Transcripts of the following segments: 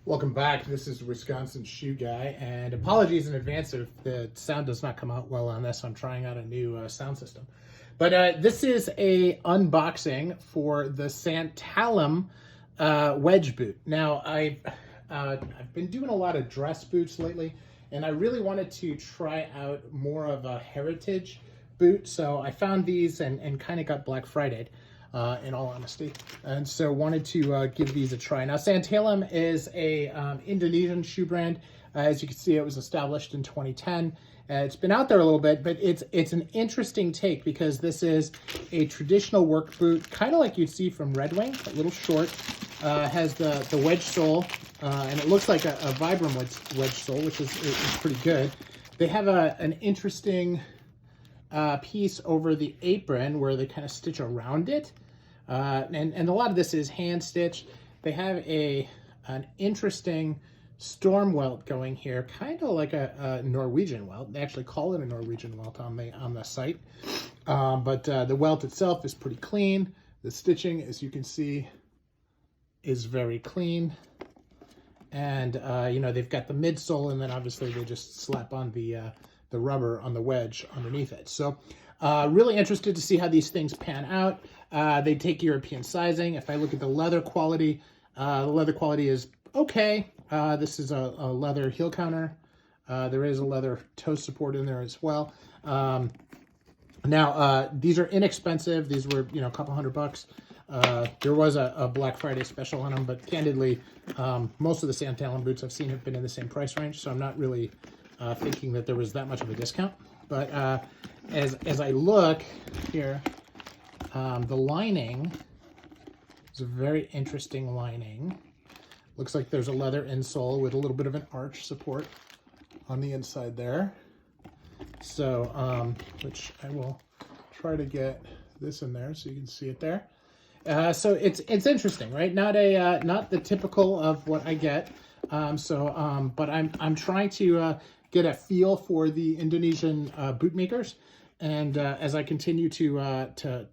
Welcome back. This is Wisconsin Shoe Guy, and apologies in advance if the sound does not come out well on this. I'm trying out a new sound system. But this is a unboxing for the Santalum wedge boot. Now, I've been doing a lot of dress boots lately, and I really wanted to try out more of a heritage boot. So I found these and kind of got Black Friday'd. In all honesty, and so wanted to give these a try. Now, Santalum is a Indonesian shoe brand. As you can see, it was established in 2010. It's been out there a little bit, but it's an interesting take because this is a traditional work boot, kind of like you'd see from Red Wing, a little short. Has the wedge sole, and it looks like a Vibram wedge sole, which is pretty good. They have an interesting piece over the apron where they kind of stitch around it. And a lot of this is hand stitched. They have an interesting storm welt going here, kind of like a Norwegian welt. They actually call it a Norwegian welt on the site. But the welt itself is pretty clean. The stitching, as you can see, is very clean. And you know, they've got the midsole, and then obviously they just slap on the rubber on the wedge underneath it. So really interested to see how these things pan out. They take European sizing. If I look at the leather quality is okay. This is a leather heel counter. There is a leather toe support in there as well. Now, these are inexpensive. These were, you know, a couple $100. There was a Black Friday special on them, but candidly, most of the Santalum boots I've seen have been in the same price range, so I'm not really thinking that there was that much of a discount. But as I look here, the lining is a very interesting lining. Looks like there's a leather insole with a little bit of an arch support on the inside there. So, which I will try to get this in there so you can see it there. So it's interesting, right? Not the typical of what I get. But I'm trying to get a feel for the Indonesian boot makers, and as I continue to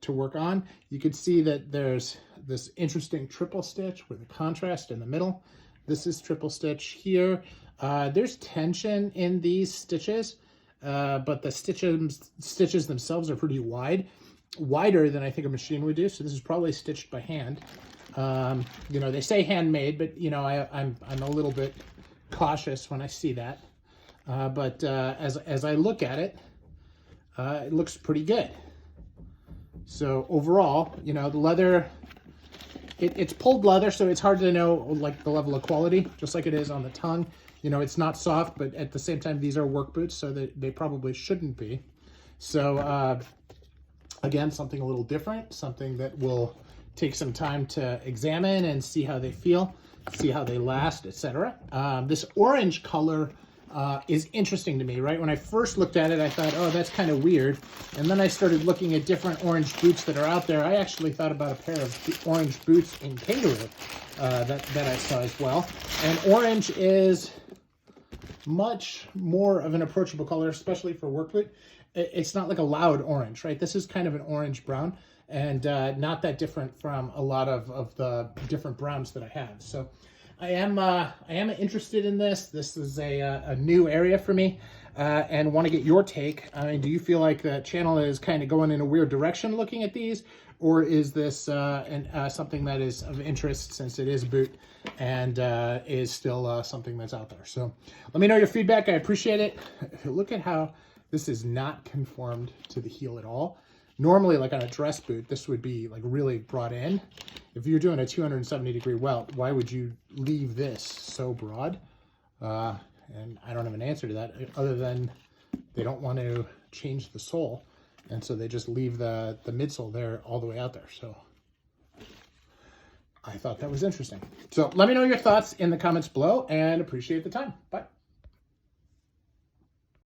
work on, you can see that there's this interesting triple stitch with a contrast in the middle. This is triple stitch here. There's tension in these stitches, but the stitches themselves are pretty wide, wider than I think a machine would do. So this is probably stitched by hand. You know, they say handmade, but you know, I'm a little bit cautious when I see that. But as I look at it, it looks pretty good. So overall, you know, the leather, it's pulled leather, so it's hard to know like the level of quality, just like it is on the tongue. You know, it's not soft, but at the same time, these are work boots, so they probably shouldn't be. So again, something a little different, something that will take some time to examine and see how they feel, see how they last, etc. This orange color is interesting to me, right? When I first looked at it, I thought, oh, that's kind of weird. And then I started looking at different orange boots that are out there. I actually thought about a pair of orange boots in kangaroo that I saw as well. And orange is much more of an approachable color, especially for work boot. It's not like a loud orange, right? This is kind of an orange brown, and not that different from a lot of the different browns that I have. So I am interested in this. This is a new area for me, and want to get your take. I mean, do you feel like the channel is kind of going in a weird direction looking at these, or is this something that is of interest since it is a boot and is still something that's out there? So let me know your feedback. I appreciate it. Look at how this is not conformed to the heel at all. Normally, like on a dress boot, this would be like really brought in. If you're doing a 270-degree welt, why would you leave this so broad? And I don't have an answer to that, other than they don't want to change the sole, and so they just leave the midsole there all the way out there. So I thought that was interesting. So let me know your thoughts in the comments below, and appreciate the time. Bye.